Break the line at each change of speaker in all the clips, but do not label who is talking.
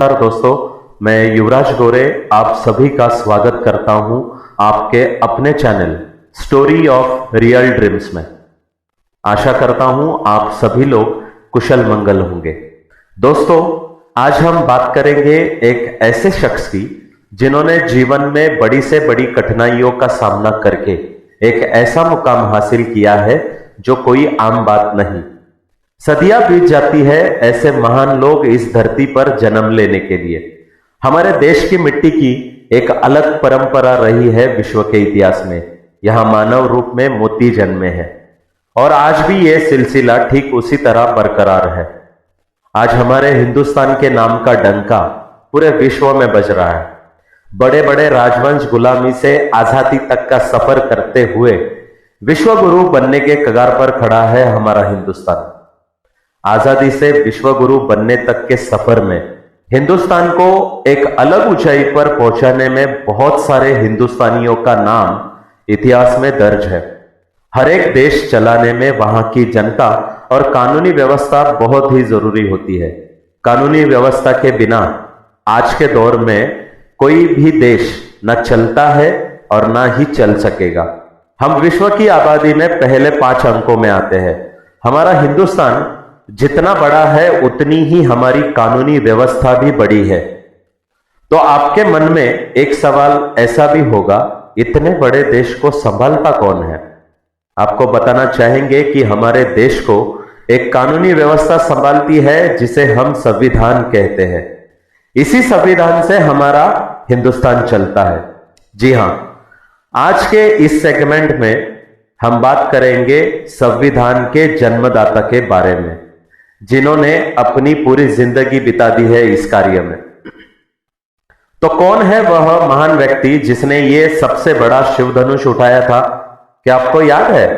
नमस्कार दोस्तों, मैं युवराज गोरे आप सभी का स्वागत करता हूं आपके अपने channel story of real dreams में। आशा करता हूं आप सभी लोग कुशल मंगल होंगे। दोस्तों, आज हम बात करेंगे एक ऐसे शख्स की जिन्होंने जीवन में बड़ी से बड़ी कठिनाइयों का सामना करके एक ऐसा मुकाम हासिल किया है जो कोई आम बात नहीं। सदियां बीत जाती है ऐसे महान लोग इस धरती पर जन्म लेने के लिए। हमारे देश की मिट्टी की एक अलग परंपरा रही है विश्व के इतिहास में। यहां मानव रूप में मोती जन्मे हैं और आज भी यह सिलसिला ठीक उसी तरह बरकरार है। आज हमारे हिंदुस्तान के नाम का डंका पूरे विश्व में बज रहा है। बड़े बड़े राजवंश गुलामी से आजादी तक का सफर करते हुए विश्व गुरु बनने के कगार पर खड़ा है हमारा हिंदुस्तान। आजादी से विश्व गुरु बनने तक के सफर में हिंदुस्तान को एक अलग ऊंचाई पर पहुंचाने में बहुत सारे हिंदुस्तानियों का नाम इतिहास में दर्ज है। हर एक देश चलाने में वहां की जनता और कानूनी व्यवस्था बहुत ही जरूरी होती है। कानूनी व्यवस्था के बिना आज के दौर में कोई भी देश न चलता है और ना ही चल सकेगा। हम विश्व की आबादी में पहले 5 अंकों में आते हैं। हमारा हिंदुस्तान जितना बड़ा है उतनी ही हमारी कानूनी व्यवस्था भी बड़ी है। तो आपके मन में एक सवाल ऐसा भी होगा, इतने बड़े देश को संभालता कौन है? आपको बताना चाहेंगे कि हमारे देश को एक कानूनी व्यवस्था संभालती है जिसे हम संविधान कहते हैं। इसी संविधान से हमारा हिंदुस्तान चलता है। जी हां, आज के इस सेगमेंट में हम बात करेंगे संविधान के जन्मदाता के बारे में, जिन्होंने अपनी पूरी जिंदगी बिता दी है इस कार्य में। तो कौन है वह महान व्यक्ति जिसने ये सबसे बड़ा शिवधनुष उठाया था? क्या आपको याद है?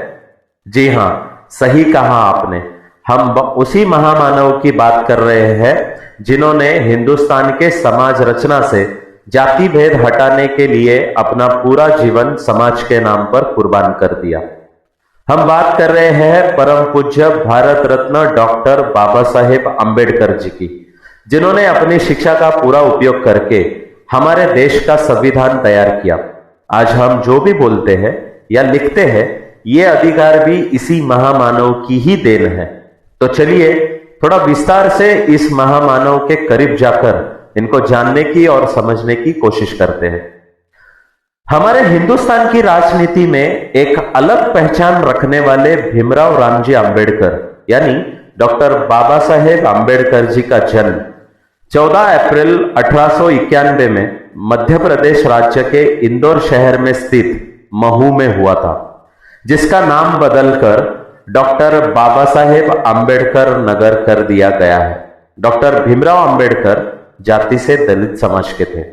जी हां, सही कहा आपने। हम उसी महामानव की बात कर रहे हैं जिन्होंने हिंदुस्तान के समाज रचना से जाति भेद हटाने के लिए अपना पूरा जीवन समाज के नाम पर कुर्बान कर दिया। हम बात कर रहे हैं परम पूज्य भारत रत्न डॉक्टर बाबा साहेब अंबेडकर जी की, जिन्होंने अपनी शिक्षा का पूरा उपयोग करके हमारे देश का संविधान तैयार किया। आज हम जो भी बोलते हैं या लिखते हैं, ये अधिकार भी इसी महामानव की ही देन है। तो चलिए थोड़ा विस्तार से इस महामानव के करीब जाकर इनको जानने की और समझने की कोशिश करते हैं। हमारे हिंदुस्तान की राजनीति में एक अलग पहचान रखने वाले भीमराव रामजी अंबेडकर यानी डॉक्टर बाबा साहेब अंबेडकर जी का जन्म 14 अप्रैल 1891 में मध्य प्रदेश राज्य के इंदौर शहर में स्थित महू में हुआ था, जिसका नाम बदलकर डॉक्टर बाबा साहेब अंबेडकर नगर कर दिया गया है। डॉक्टर भीमराव अंबेडकर जाति से दलित समाज के थे।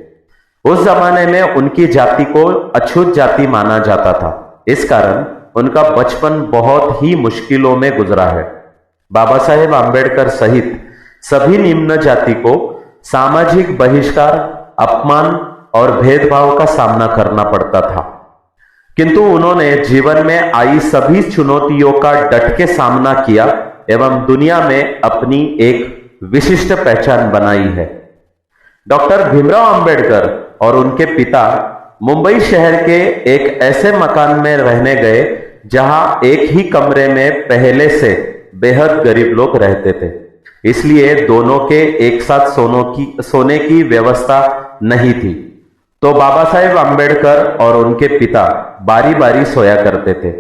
उस जमाने में उनकी जाति को अछूत जाति माना जाता था। इस कारण उनका बचपन बहुत ही मुश्किलों में गुजरा है। बाबा साहेब अंबेडकर सहित सभी निम्न जाति को सामाजिक बहिष्कार, अपमान और भेदभाव का सामना करना पड़ता था, किंतु उन्होंने जीवन में आई सभी चुनौतियों का डट के सामना किया एवं दुनिया में अपनी एक विशिष्ट पहचान बनाई है। डॉक्टर भीमराव अंबेडकर और उनके पिता मुंबई शहर के एक ऐसे मकान में रहने गए जहां एक ही कमरे में पहले से बेहद गरीब लोग रहते थे, इसलिए दोनों के एक साथ सोने की व्यवस्था नहीं थी। तो बाबा साहेब अंबेडकर और उनके पिता बारी बारी सोया करते थे।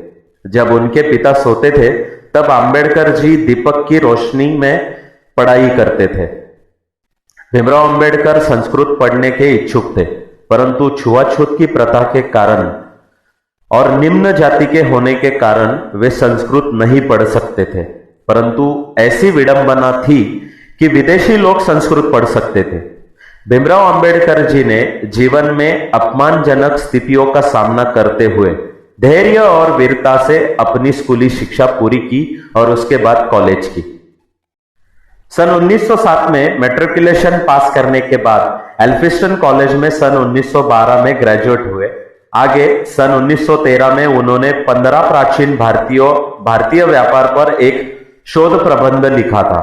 जब उनके पिता सोते थे तब अंबेडकर जी दीपक की रोशनी में पढ़ाई करते थे। भीमराव अंबेडकर संस्कृत पढ़ने के इच्छुक थे, परंतु छुआछूत की प्रथा के कारण और निम्न जाति के होने के कारण वे संस्कृत नहीं पढ़ सकते थे। परंतु ऐसी विडंबना थी कि विदेशी लोग संस्कृत पढ़ सकते थे। भीमराव अंबेडकर जी ने जीवन में अपमानजनक स्थितियों का सामना करते हुए धैर्य और वीरता से अपनी स्कूली शिक्षा पूरी की और उसके बाद कॉलेज की। सन 1907 में मैट्रिकुलेशन पास करने के बाद एल्फिस्टन कॉलेज में सन 1912 में ग्रेजुएट हुए। आगे सन 1913 में उन्होंने 15 प्राचीन भारतीय व्यापार पर एक शोध प्रबंध लिखा था।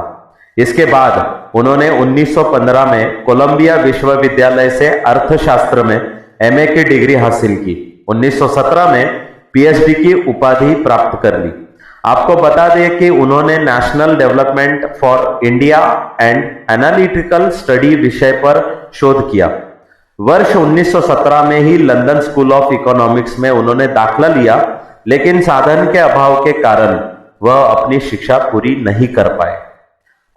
इसके बाद उन्होंने 1915 में कोलंबिया विश्वविद्यालय से अर्थशास्त्र में एमए की डिग्री हासिल की। 1917 में पीएचडी की उपाधि प्राप्त कर ली। आपको बता दें कि उन्होंने national development for India and analytical study विषय पर शोध किया। वर्ष 1917 में ही लंदन स्कूल ऑफ इकोनॉमिक्स में उन्होंने दाखिला लिया, लेकिन साधन के अभाव के कारण वह अपनी शिक्षा पूरी नहीं कर पाए।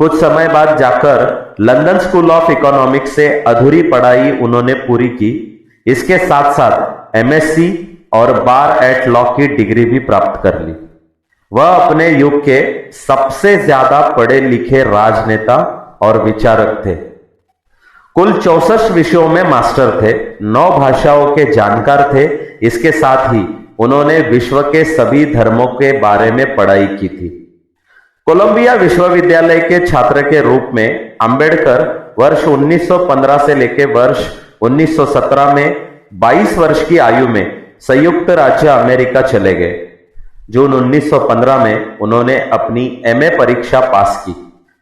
कुछ समय बाद जाकर लंदन स्कूल ऑफ इकोनॉमिक्स से अधूरी पढ़ाई उन्होंने पूरी की। इसके साथ साथ एमएससी और बार एट लॉ की डिग्री भी प्राप्त कर ली। वह अपने युग के सबसे ज्यादा पढ़े लिखे राजनेता और विचारक थे। कुल 64 विषयों में मास्टर थे, 9 भाषाओं के जानकार थे। इसके साथ ही उन्होंने विश्व के सभी धर्मों के बारे में पढ़ाई की थी। कोलंबिया विश्वविद्यालय के छात्र के रूप में अंबेडकर वर्ष 1915 से लेकर वर्ष 1917 में 22 वर्ष की आयु में संयुक्त राज्य अमेरिका चले गए। जून 1915 में उन्होंने अपनी एमए परीक्षा पास की,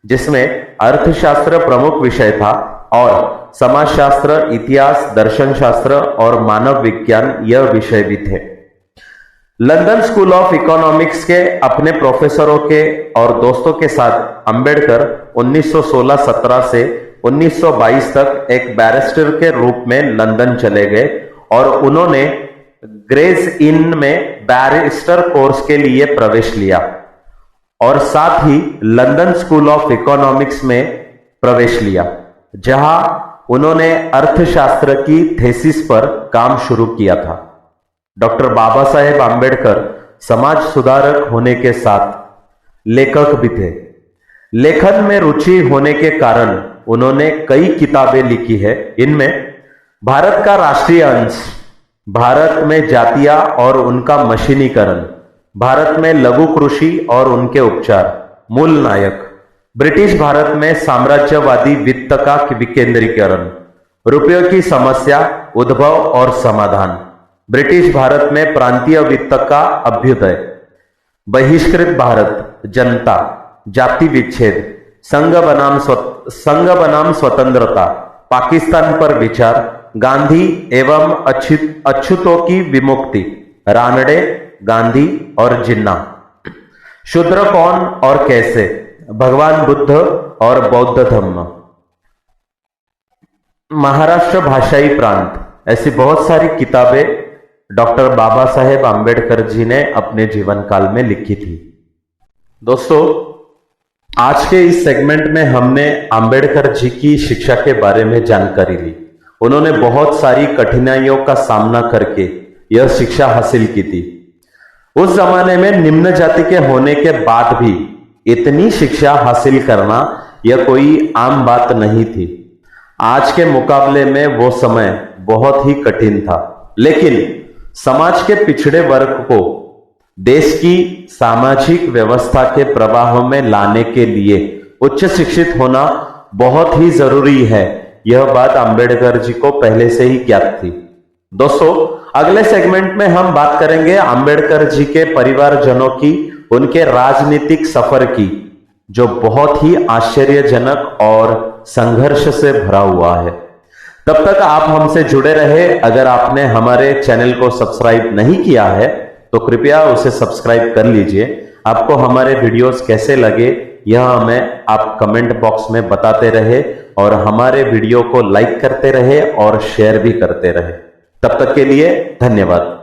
जिसमें अर्थशास्त्र प्रमुख विषय था और समाजशास्त्र, इतिहास, दर्शन शास्त्र और मानव विज्ञान यह विषय भी थे। लंदन स्कूल ऑफ इकोनॉमिक्स के अपने प्रोफेसरों के और दोस्तों के साथ अंबेडकर 1916-17 से 1922 तक एक बैरिस्टर के रूप में लंदन चले गए और उन्होंने ग्रेज इन में बैरिस्टर कोर्स के लिए प्रवेश लिया और साथ ही लंदन स्कूल ऑफ इकोनॉमिक्स में प्रवेश लिया, जहां उन्होंने अर्थशास्त्र की थीसिस पर काम शुरू किया था। डॉक्टर बाबा साहेब आंबेडकर समाज सुधारक होने के साथ लेखक भी थे। लेखन में रुचि होने के कारण उन्होंने कई किताबें लिखी है। इनमें भारत का राष्ट्रीय अंश, भारत में जातियां और उनका मशीनीकरण, भारत में लघु कृषि और उनके उपचार, मूल नायक, ब्रिटिश भारत में साम्राज्यवादी वित्त का विकेंद्रीकरण, रुपयों की समस्या, उद्भव और समाधान, ब्रिटिश भारत में प्रांतीय वित्त का अभ्युदय, बहिष्कृत भारत, जनता, जाति विच्छेद, संघ बनाम स्वतंत्रता, पाकिस्तान पर विचार, गांधी एवं अछूतों की विमुक्ति, रानडे, गांधी और जिन्ना, शूद्र कौन और कैसे, भगवान बुद्ध और बौद्ध धर्म, महाराष्ट्र भाषाई प्रांत, ऐसी बहुत सारी किताबें डॉक्टर बाबा साहेब आंबेडकर जी ने अपने जीवन काल में लिखी थी। दोस्तों, आज के इस सेगमेंट में हमने आंबेडकर जी की शिक्षा के बारे में जानकारी ली। उन्होंने बहुत सारी कठिनाइयों का सामना करके यह शिक्षा हासिल की थी। उस जमाने में निम्न जाति के होने के बाद भी इतनी शिक्षा हासिल करना यह कोई आम बात नहीं थी। आज के मुकाबले में वो समय बहुत ही कठिन था, लेकिन समाज के पिछड़े वर्ग को देश की सामाजिक व्यवस्था के प्रवाह में लाने के लिए उच्च शिक्षित होना बहुत ही जरूरी है। यह बात अंबेडकर जी को पहले से ही ज्ञात थी। दोस्तों, अगले सेगमेंट में हम बात करेंगे अंबेडकर जी के परिवारजनों की, उनके राजनीतिक सफर की, जो बहुत ही आश्चर्यजनक और संघर्ष से भरा हुआ है। तब तक आप हमसे जुड़े रहे। अगर आपने हमारे चैनल को सब्सक्राइब नहीं किया है तो कृपया उसे सब्सक्राइब कर लीजिए। आपको हमारे वीडियोस कैसे लगे यह हमें आप कमेंट बॉक्स में बताते रहे और हमारे वीडियो को लाइक करते रहे और शेयर भी करते रहे। तब तक के लिए धन्यवाद।